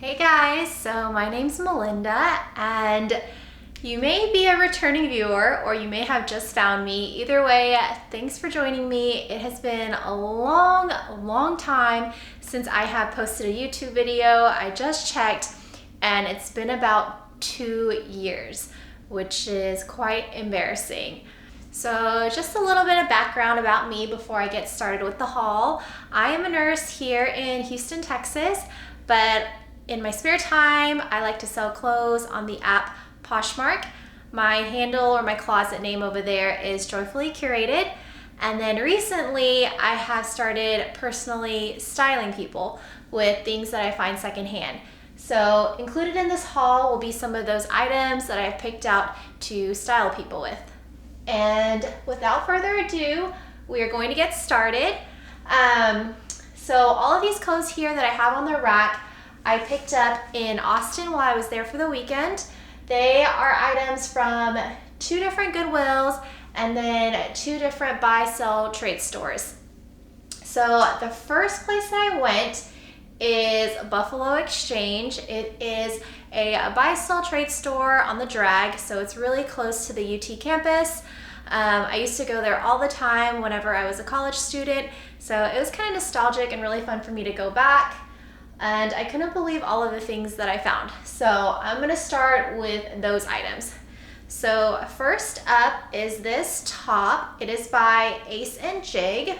Hey guys, so my name's Melinda and you may be a returning viewer or you may have just found me. Either way, thanks for joining me. It has been a long time since I have posted a YouTube video. I just checked and it's been about 2 years, which is quite embarrassing. So just a little bit of background about me before I get started with the haul. I am a nurse here in Houston, Texas, but in my spare time, I like to sell clothes on the app Poshmark. My handle or my closet name over there is Joyfully Curated. And then recently, I have started personally styling people with things that I find secondhand. So included in this haul will be some of those items that I've picked out to style people with. And without further ado, we are going to get started. So all of these clothes here that I have on the rack, I picked up in Austin while I was there for the weekend. They are items from 2 different Goodwills and then 2 different buy-sell trade stores. So the first place that I went is Buffalo Exchange. It is a buy-sell trade store on the drag, so it's really close to the UT campus. I used to go there all the time whenever I was a college student, so it was kind of nostalgic and really fun for me to go back. And I couldn't believe all of the things that I found. So I'm gonna start with those items. So first up is this top. It is by Ace and Jig.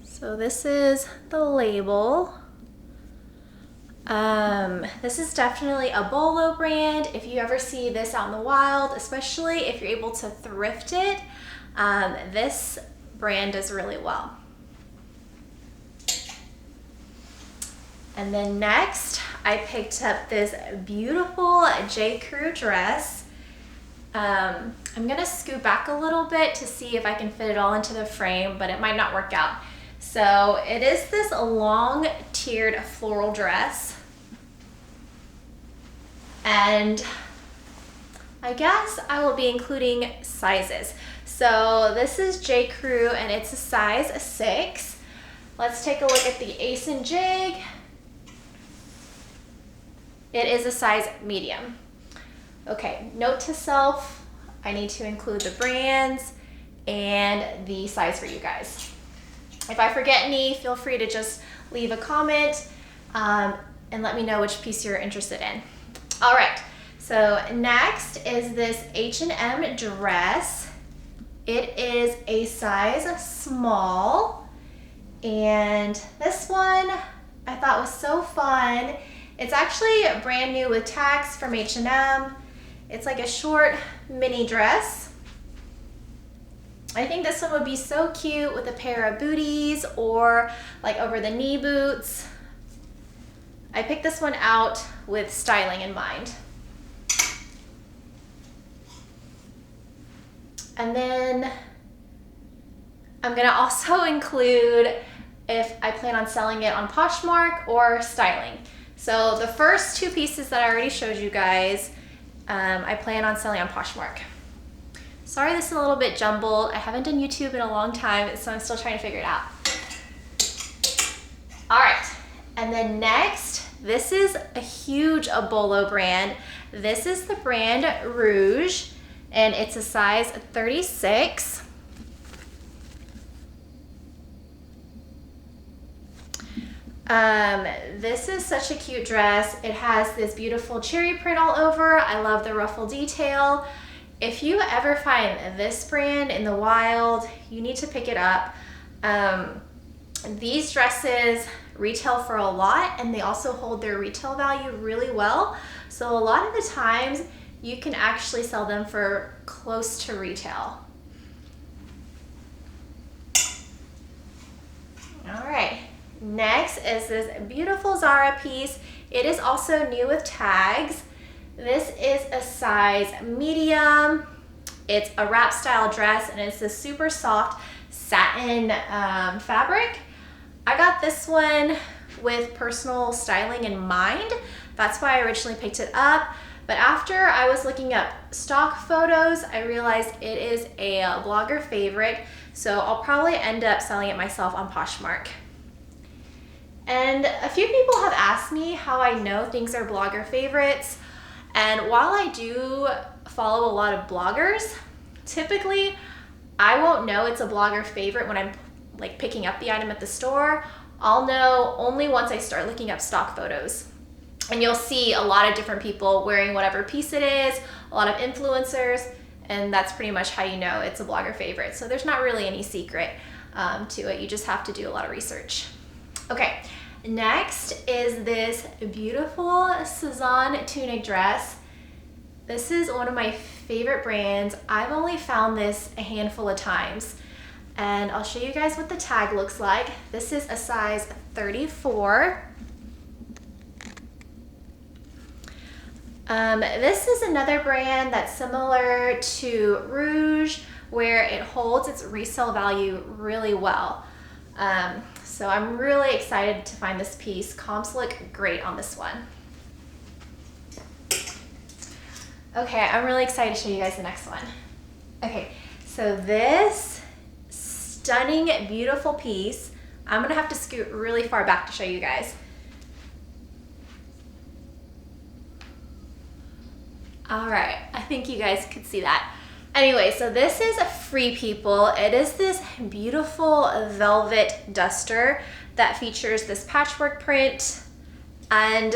So this is the label. This is definitely a BOLO brand. If you ever see this out in the wild, especially if you're able to thrift it, this brand does really well. And then next, I picked up this beautiful J. Crew dress. I'm gonna scoot back a little bit to see if I can fit it all into the frame, but it might not work out. So it is this long tiered floral dress. And I guess I will be including sizes. So this is J. Crew and it's a size 6. Let's take a look at the Ace and Jig. It is a size medium. Okay, note to self, I need to include the brands and the size for you guys. If I forget any, feel free to just leave a comment and let me know which piece you're interested in. All right, so next is this H&M dress. It is a size small, and this one I thought was so fun. It's actually brand new with tags from H&M. It's like a short mini dress. I think this one would be so cute with a pair of booties or like over the knee boots. I picked this one out with styling in mind. And then I'm gonna also include if I plan on selling it on Poshmark or styling. So the first 2 pieces that I already showed you guys, I plan on selling on Poshmark. Sorry this is a little bit jumbled. I haven't done YouTube in a long time, so I'm still trying to figure it out. All right, and then next, this is a huge BOLO brand. This is the brand Rouge, and it's a size 36. This is such a cute dress. It has this beautiful cherry print all over. I love the ruffle detail. If you ever find this brand in the wild, you need to pick it up. These dresses retail for a lot and they also hold their retail value really well. So a lot of the times you can actually sell them for close to retail. All right. Next is this beautiful Zara piece. It is also new with tags. This is a size medium. It's a wrap style dress and it's a super soft satin fabric. I got this one with personal styling in mind. That's why I originally picked it up. But after I was looking up stock photos, I realized it is a blogger favorite. So I'll probably end up selling it myself on Poshmark. And a few people have asked me how I know things are blogger favorites. And while I do follow a lot of bloggers, typically I won't know it's a blogger favorite when I'm like picking up the item at the store. I'll know only once I start looking up stock photos. And you'll see a lot of different people wearing whatever piece it is, a lot of influencers, and that's pretty much how you know it's a blogger favorite. So there's not really any secret to it. You just have to do a lot of research. Okay, next is this beautiful Cezanne tunic dress. This is one of my favorite brands. I've only found this a handful of times, and I'll show you guys what the tag looks like. This is a size 34. This is another brand that's similar to Rouge, where it holds its resale value really well. So I'm really excited to find this piece. Comps look great on this one. Okay, I'm really excited to show you guys the next one. Okay, so this stunning, beautiful piece, I'm gonna have to scoot really far back to show you guys. All right, I think you guys could see that. Anyway, so this is Free People. It is this beautiful velvet duster that features this patchwork print. And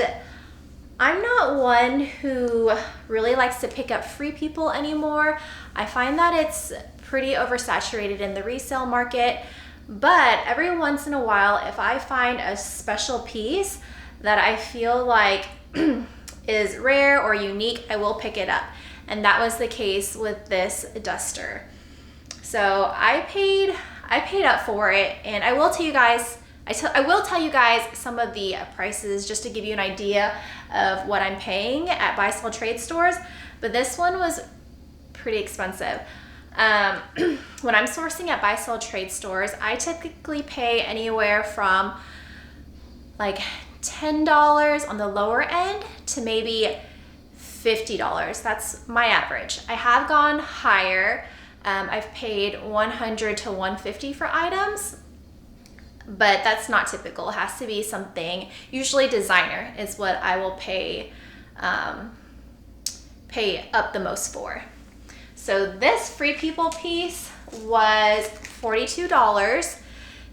I'm not one who really likes to pick up Free People anymore. I find that it's pretty oversaturated in the resale market. But every once in a while, if I find a special piece that I feel like is rare or unique, I will pick it up. And that was the case with this duster. So I paid up for it, and I will tell you guys, I will tell you guys some of the prices just to give you an idea of what I'm paying at buy sell trade stores, but this one was pretty expensive. When I'm sourcing at buy sell trade stores, I typically pay anywhere from like $10 on the lower end to maybe $50. That's my average. I have gone higher. I've paid $100 to $150 for items, but that's not typical. It has to be something, usually designer is what I will pay up the most for. So this Free People piece was $42.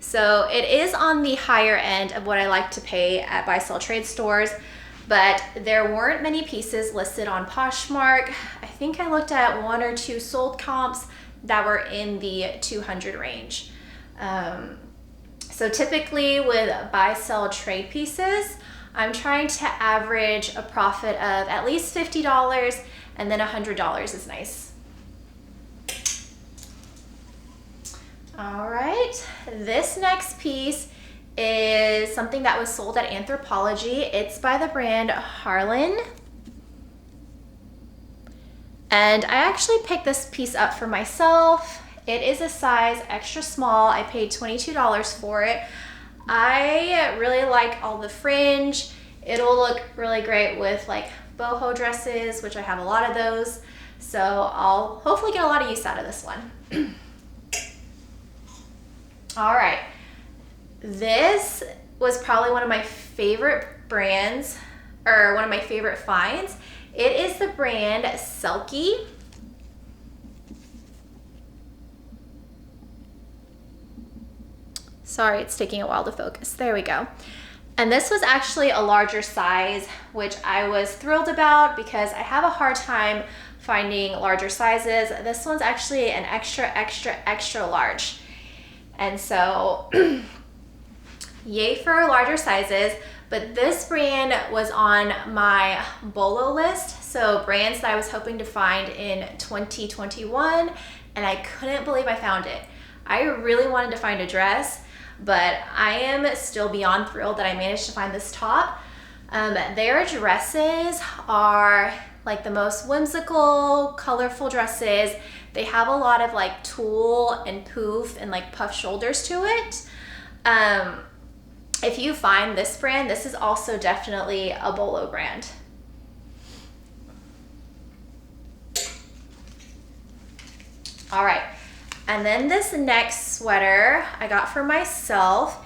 So it is on the higher end of what I like to pay at buy sell trade stores, but there weren't many pieces listed on Poshmark. I think I looked at one or two sold comps that were in the 200 range. So typically with buy sell trade pieces, I'm trying to average a profit of at least $50, and then $100 is nice. All right, this next piece is something that was sold at Anthropologie. It's by the brand Harlan. And I actually picked this piece up for myself. It is a size extra small. I paid $22 for it. I really like all the fringe. It'll look really great with like boho dresses, which I have a lot of those. So I'll hopefully get a lot of use out of this one. All right. This was probably one of my favorite brands, or one of my favorite finds. It is the brand Selkie. Sorry, it's taking a while to focus. There we go. And this was actually a larger size, which I was thrilled about because I have a hard time finding larger sizes. This one's actually an extra, extra, extra large. And so, yay for larger sizes, but this brand was on my BOLO list, so brands that I was hoping to find in 2021, and I couldn't believe I found it. I really wanted to find a dress, but I am still beyond thrilled that I managed to find this top. Their dresses are like the most whimsical, colorful dresses. They have a lot of like tulle and poof and like puff shoulders to it. If you find this brand, this is also definitely a BOLO brand. All right, and then this next sweater I got for myself.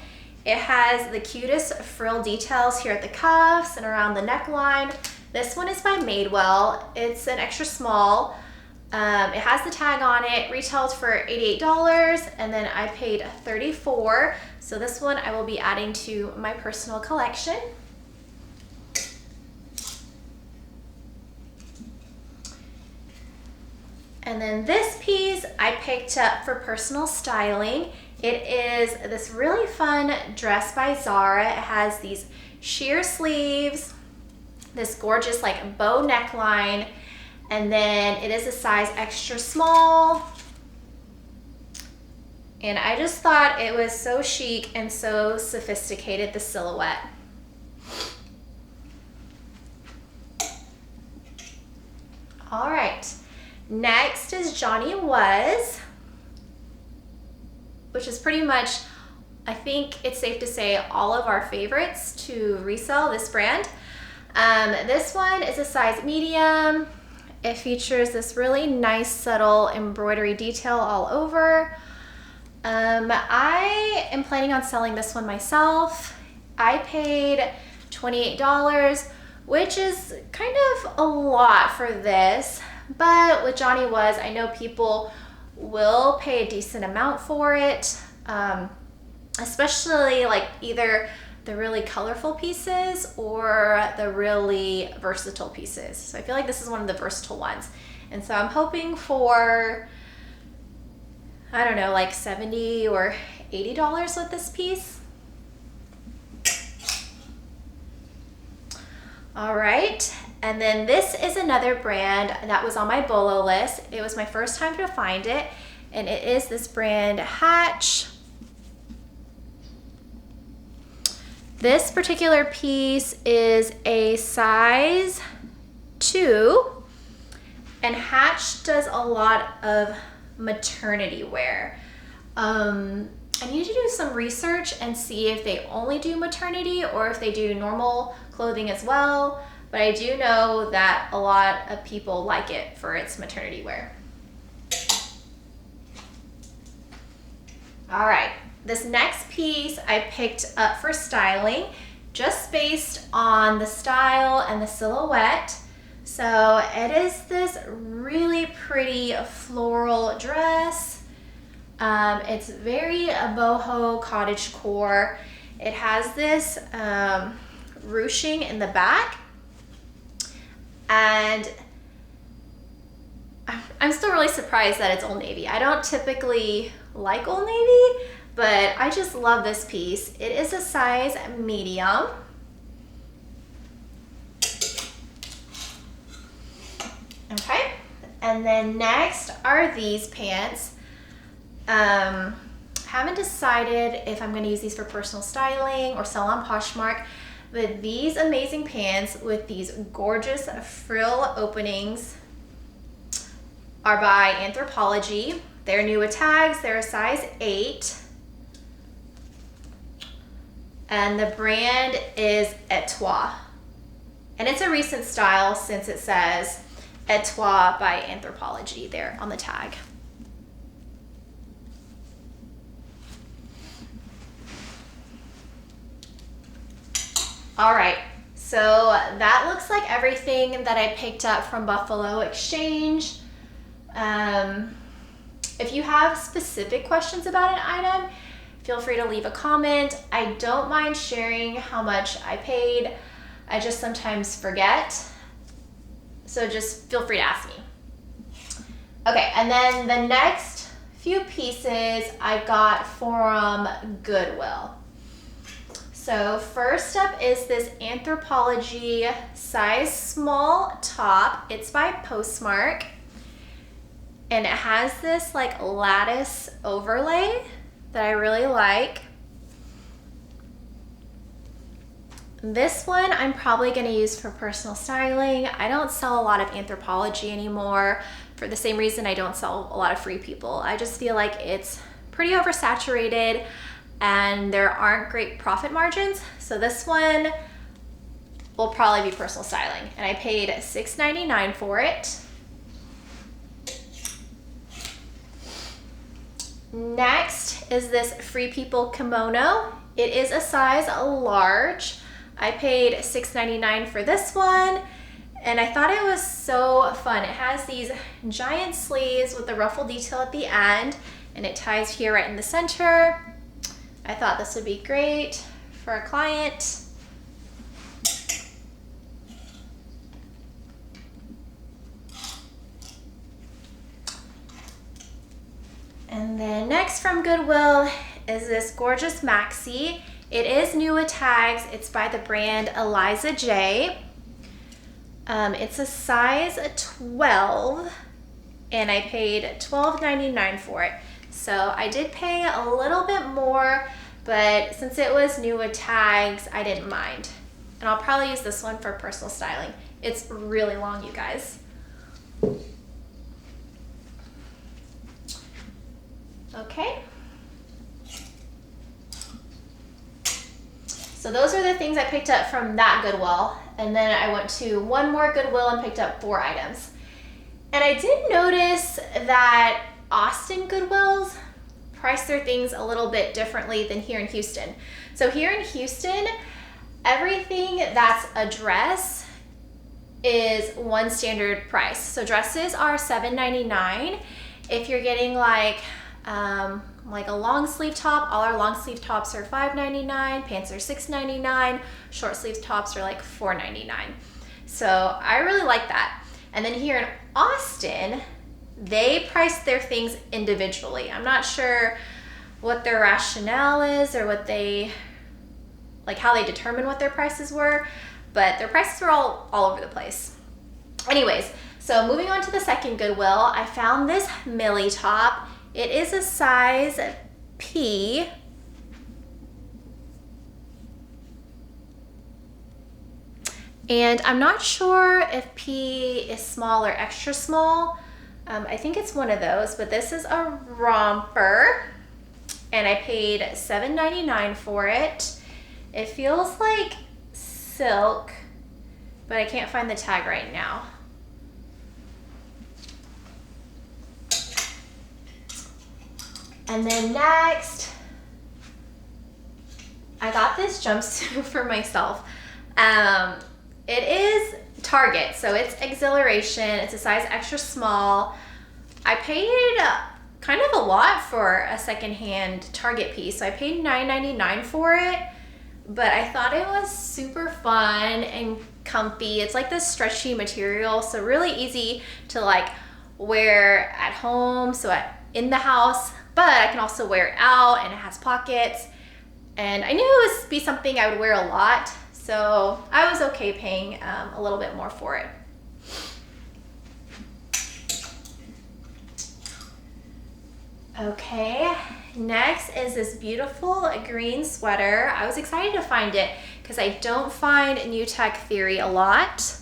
It has the cutest frill details here at the cuffs and around the neckline. This one is by Madewell. It's an extra small. It has the tag on it, retails for $88, and then I paid $34. So this one I will be adding to my personal collection. And then this piece I picked up for personal styling. It is this really fun dress by Zara. It has these sheer sleeves, this gorgeous like bow neckline, and then it is a size extra small. And I just thought it was so chic and so sophisticated, the silhouette. All right, next is Johnny Was, which is pretty much, I think it's safe to say, all of our favorites to resell this brand. This one is a size medium. It features this really nice subtle embroidery detail all over. I am planning on selling this one myself. I paid $28, which is kind of a lot for this, but with Johnny Was, I know people will pay a decent amount for it, especially like either the really colorful pieces or the really versatile pieces. So I feel like this is one of the versatile ones. And so I'm hoping for, I don't know, like $70 or $80 with this piece. All right, and then this is another brand that was on my BOLO list. It was my first time to find it, and it is this brand Hatch. This particular piece is a size 2, and Hatch does a lot of maternity wear. I need to do some research and see if they only do maternity or if they do normal clothing as well, but I do know that a lot of people like it for its maternity wear. All right, this next piece I picked up for styling just based on the style and the silhouette. So it is this really pretty floral dress. It's very boho cottagecore. It has this ruching in the back, and I'm still really surprised that it's Old Navy. I don't typically like Old Navy, but I just love this piece. It is a size medium. Okay, and then next are these pants. Haven't decided if I'm going to use these for personal styling or sell on Poshmark, but these amazing pants with these gorgeous frill openings are by Anthropologie. They're new with tags. They're a size 8. And the brand is Etoile. And it's a recent style since it says Etoile by Anthropologie there on the tag. All right, so that looks like everything that I picked up from Buffalo Exchange. If you have specific questions about an item, feel free to leave a comment. I don't mind sharing how much I paid. I just sometimes forget. So just feel free to ask me. Okay, and then the next few pieces I got from Goodwill. So first up is this Anthropologie size small top. It's by Postmark. And it has this like lattice overlay that I really like. This one I'm probably gonna use for personal styling. I don't sell a lot of Anthropologie anymore for the same reason I don't sell a lot of Free People. I just feel like it's pretty oversaturated and there aren't great profit margins. So this one will probably be personal styling. And I paid $6.99 for it. Next is this Free People kimono It is a size large. I paid $6.99 for this one, and I thought it was so fun. It has these giant sleeves with the ruffle detail at the end, and it ties here right in the center. I thought this would be great for a client. And then next from Goodwill is this gorgeous maxi. It is new with tags. It's by the brand Eliza J. It's a size 12, and I paid $12.99 for it. So I did pay a little bit more, but since it was new with tags, I didn't mind. And I'll probably use this one for personal styling. It's really long, you guys. Okay. So those are the things I picked up from that Goodwill. And then I went to one more Goodwill and picked up 4 items. And I did notice that Austin Goodwills price their things a little bit differently than here in Houston. So here in Houston, everything that's a dress is one standard price. So dresses are $7.99. If you're getting like a long sleeve top, all our long sleeve tops are $5.99, pants are $6.99, short sleeve tops are like $4.99. So I really like that. And then here in Austin, they price their things individually. I'm not sure what their rationale is or what they, like how they determine what their prices were, but their prices were all over the place. Anyways, so moving on to the second Goodwill, I found this Millie top. It is a size P. And I'm not sure if P is small or extra small. I think it's one of those, but this is a romper, and I paid $7.99 for it. It feels like silk, but I can't find the tag right now. And then next, I got this jumpsuit for myself. It is Target, so it's Exhilaration. It's a size extra small. I paid kind of a lot for a secondhand Target piece. So I paid $9.99 for it, but I thought it was super fun and comfy. It's like this stretchy material, so really easy to like wear at home, in the house, but I can also wear it out, and it has pockets. And I knew it would be something I would wear a lot, so I was okay paying a little bit more for it. Okay, next is this beautiful green sweater. I was excited to find it because I don't find New Tech Theory a lot.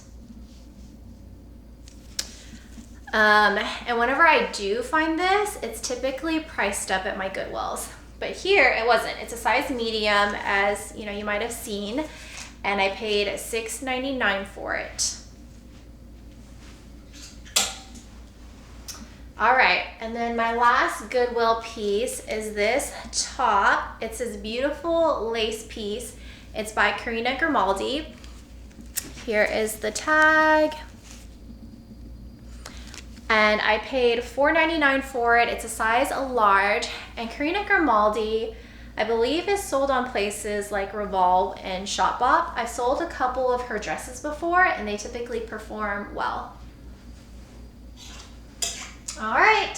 And whenever I do find this, it's typically priced up at my Goodwills. But here it wasn't. It's a size medium, as you know, you might have seen, and I paid $6.99 for it. All right, and then my last Goodwill piece is this top. It's this beautiful lace piece. It's by Karina Grimaldi. Here is the tag. And I paid $4.99 for it. It's a size large, and Karina Grimaldi, I believe, is sold on places like Revolve and Shopbop. I've sold a couple of her dresses before, and they typically perform well. All right,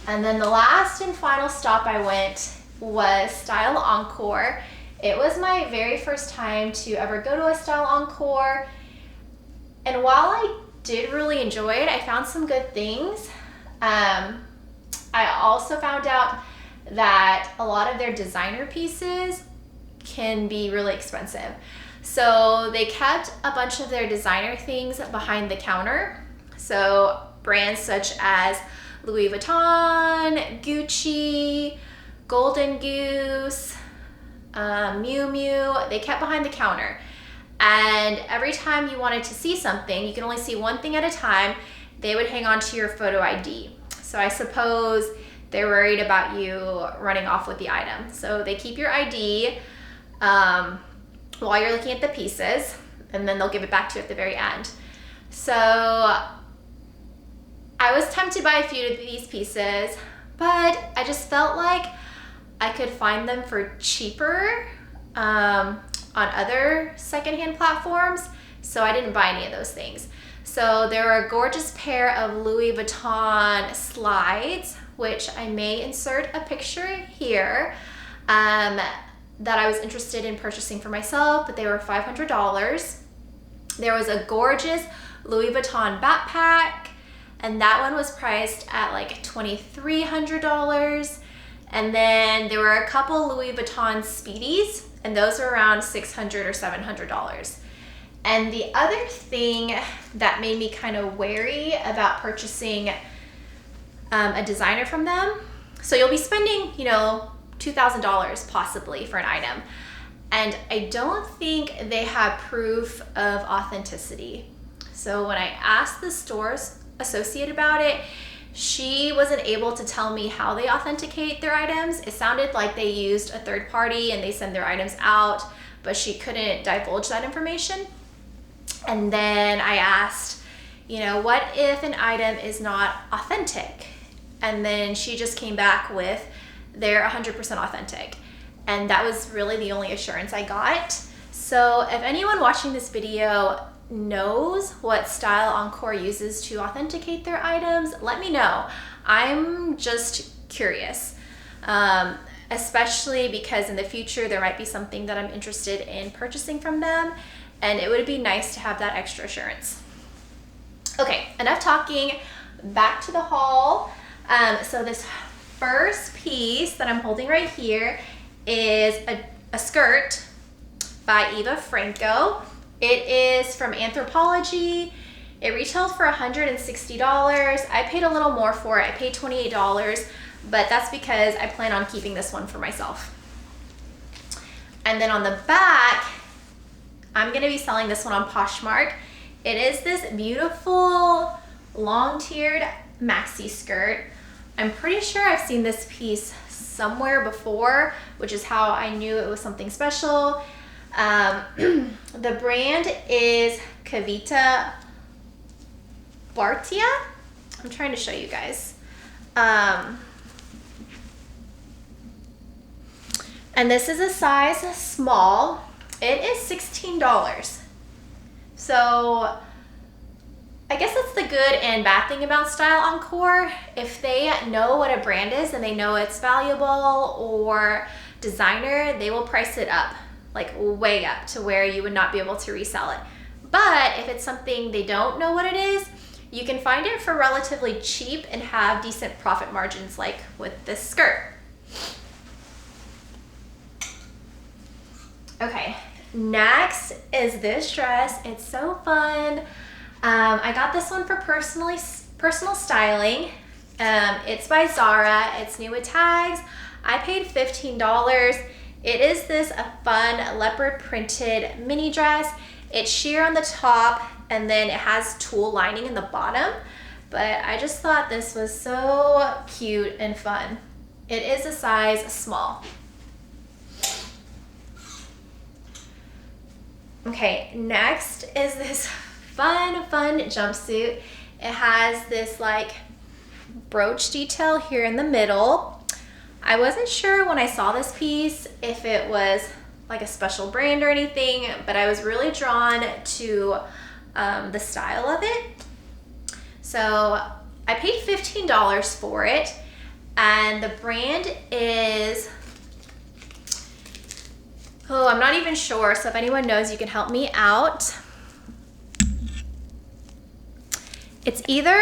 and then the last and final stop I went was Style Encore. It was my very first time to ever go to a Style Encore, and while I did really enjoy it, I found some good things. I also found out that a lot of their designer pieces can be really expensive. So they kept a bunch of their designer things behind the counter. So brands such as Louis Vuitton, Gucci, Golden Goose, Miu Miu, they kept behind the counter. And every time you wanted to see something, you can only see one thing at a time, they would hang on to your photo ID. So I suppose they're worried about you running off with the item. So they keep your ID while you're looking at the pieces, and then they'll give it back to you at the very end. So I was tempted by a few of these pieces, but I just felt like I could find them for cheaper on other secondhand platforms, so I didn't buy any of those things. So there were a gorgeous pair of Louis Vuitton slides, which I may insert a picture here, that I was interested in purchasing for myself, but they were $500. There was a gorgeous Louis Vuitton backpack, and that one was priced at like $2,300. And then there were a couple Louis Vuitton Speedies, and those were around $600 or $700. And the other thing that made me kind of wary about purchasing a designer from them, so you'll be spending, you know, $2,000 possibly for an item, and I don't think they have proof of authenticity. So when I asked the store's associate about it, she wasn't able to tell me how they authenticate their items. It sounded like they used a third party and they send their items out, but she couldn't divulge that information. And then I asked, you know, what if an item is not authentic? And then she just came back with, they're 100% authentic. And that was really the only assurance I got. So if anyone watching this video knows what style Encore uses to authenticate their items, let me know. I'm just curious, especially because in the future there might be something that I'm interested in purchasing from them, and it would be nice to have that extra assurance. Okay, enough talking, back to the haul. So this first piece that I'm holding right here is a skirt by Eva Franco. It is from Anthropologie. It retailed for $160. I paid a little more for it. I paid $28, but that's because I plan on keeping this one for myself. And then on the back, I'm gonna be selling this one on Poshmark. It is this beautiful long-tiered maxi skirt. I'm pretty sure I've seen this piece somewhere before, which is how I knew it was something special. The brand is Kavita Bhartia. I'm trying to show you guys. And this is a size small. It is $16. So I guess that's the good and bad thing about Style Encore. If they know what a brand is and they know it's valuable or designer, they will price it up, like way up to where you would not be able to resell it. But if it's something they don't know what it is, you can find it for relatively cheap and have decent profit margins, like with this skirt. Okay, next is this dress. It's so fun. I got this one for personal styling. It's by Zara. It's new with tags. I paid $15. It is this fun leopard printed mini dress. It's sheer on the top, and then it has tulle lining in the bottom. But I just thought this was so cute and fun. It is a size small. Okay, next is this fun jumpsuit. It has this like brooch detail here in the middle. I wasn't sure when I saw this piece if it was like a special brand or anything, but I was really drawn to the style of it. So I paid $15 for it, and the brand is, oh, I'm not even sure, so if anyone knows, you can help me out. It's either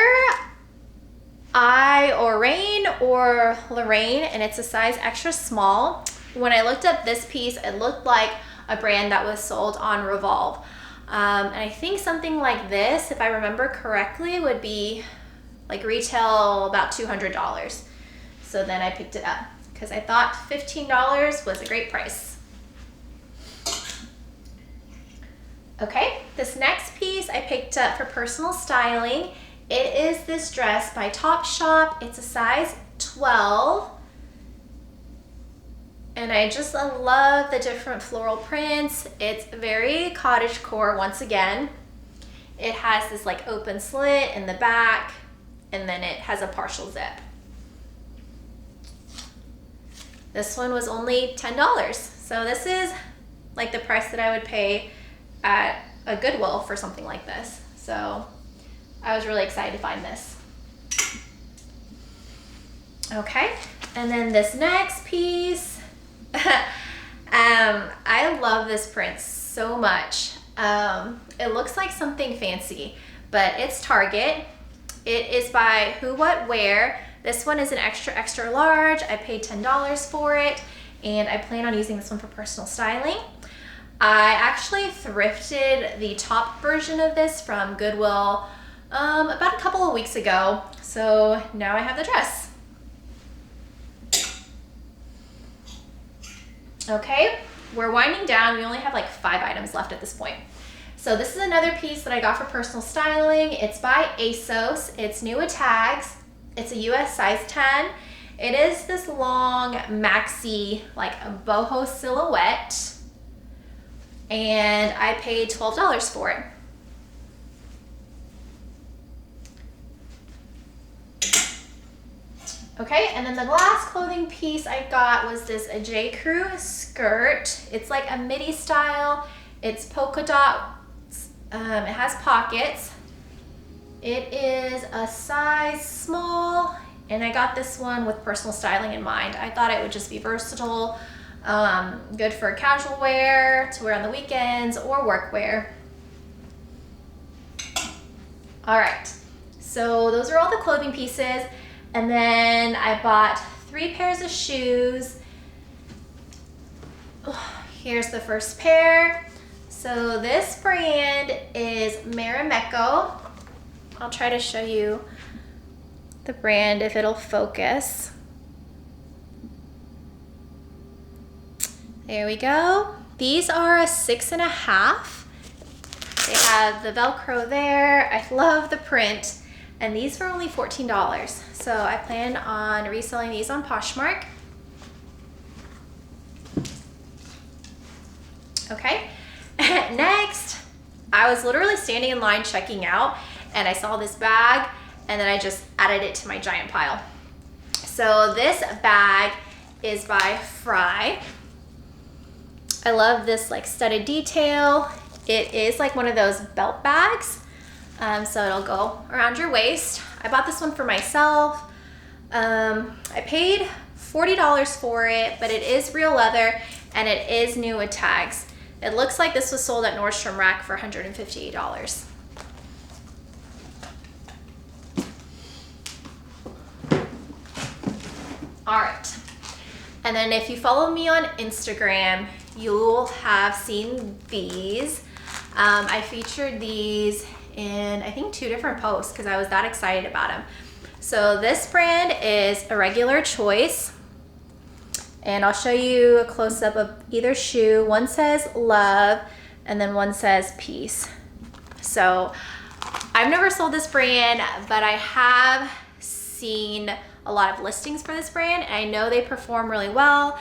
Rain or Lorraine, and it's a size extra small. When I looked up this piece, it looked like a brand that was sold on Revolve. And I think something like this, if I remember correctly, would be like retail about $200. So then I picked it up because I thought $15 was a great price. Okay, this next piece I picked up for personal styling. It is this dress by Topshop. It's a size 12. And I just love the different floral prints. It's very cottagecore once again. It has this like open slit in the back, and then it has a partial zip. This one was only $10. So this is like the price that I would pay at a Goodwill for something like this. So I was really excited to find this. Okay, and then this next piece, I love this print so much. It looks like something fancy, but it's Target. It is by Who What Wear. This one is an extra large. I paid $10 for it, and I plan on using this one for personal styling. I actually thrifted the top version of this from Goodwill about a couple of weeks ago, so now I have the dress. Okay, we're winding down. We only have like 5 items left at this point. So this is another piece that I got for personal styling. It's by ASOS. It's new with tags. It's a US size 10. It is this long maxi, like a boho silhouette. And I paid $12 for it. Okay, and then the last clothing piece I got was this J. Crew skirt. It's like a midi style. It's polka dots. It has pockets. It is a size small, and I got this one with personal styling in mind. I thought it would just be versatile, good for casual wear, to wear on the weekends, or work wear. All right, so those are all the clothing pieces. And then I bought 3 pairs of shoes. Here's the first pair. So this brand is Marimekko. I'll try to show you the brand if it'll focus. There we go. These are a 6.5. They have the Velcro there. I love the print. And these were only $14. So I plan on reselling these on Poshmark. Okay, next, I was literally standing in line checking out, and I saw this bag, and then I just added it to my giant pile. So this bag is by Fry. I love this like studded detail. It is like one of those belt bags. So it'll go around your waist. I bought this one for myself. I paid $40 for it, but it is real leather and it is new with tags. It looks like this was sold at Nordstrom Rack for $158. All right. And then if you follow me on Instagram, you'll have seen these. I featured these in I think 2 different posts because I was that excited about them. So this brand is a regular choice, and I'll show you a close-up of either shoe. One says love and then one says peace. So I've never sold this brand, but I have seen a lot of listings for this brand, and I know they perform really well.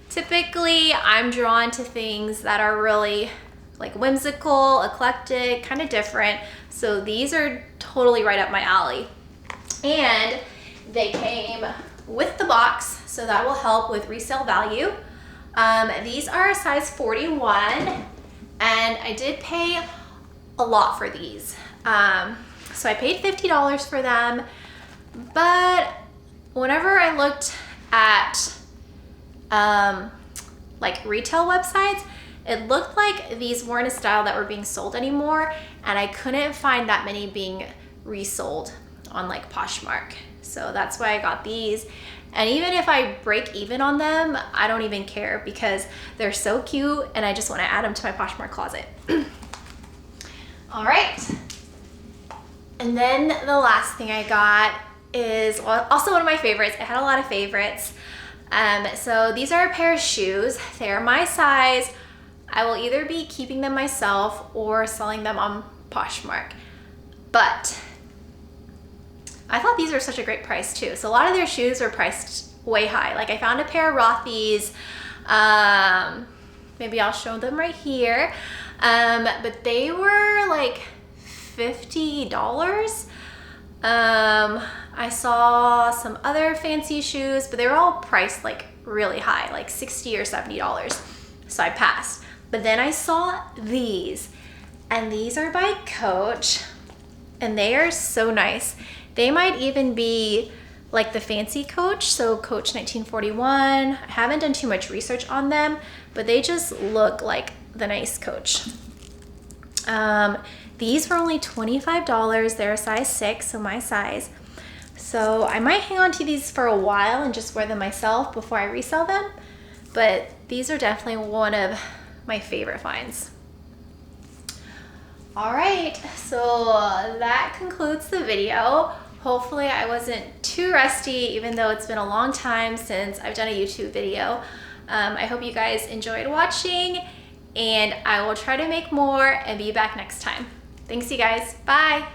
Typically I'm drawn to things that are really like whimsical, eclectic, kind of different. So these are totally right up my alley. And they came with the box, so that will help with resale value. These are a size 41, and I did pay a lot for these. So I paid $50 for them, but whenever I looked at like retail websites, it looked like these weren't a style that were being sold anymore, and I couldn't find that many being resold on like Poshmark. So that's why I got these. And even if I break even on them, I don't even care because they're so cute and I just want to add them to my Poshmark closet. All right. And then the last thing I got is also one of my favorites. I had a lot of favorites. So these are a pair of shoes. They're my size. I will either be keeping them myself or selling them on Poshmark. But I thought these were such a great price too. So a lot of their shoes were priced way high. Like I found a pair of Rothy's, maybe I'll show them right here. But they were like $50. I saw some other fancy shoes, but they were all priced like really high, like $60 or $70. So I passed. But then I saw these, and these are by Coach, and they are so nice. They might even be like the fancy Coach, so Coach 1941. I haven't done too much research on them, but they just look like the nice Coach. These were only $25. They're a size 6, so my size. So I might hang on to these for a while and just wear them myself before I resell them, but these are definitely one of my favorite finds. All right, so that concludes the video. Hopefully I wasn't too rusty, even though it's been a long time since I've done a YouTube video. I hope you guys enjoyed watching, and I will try to make more and be back next time. Thanks, you guys. Bye.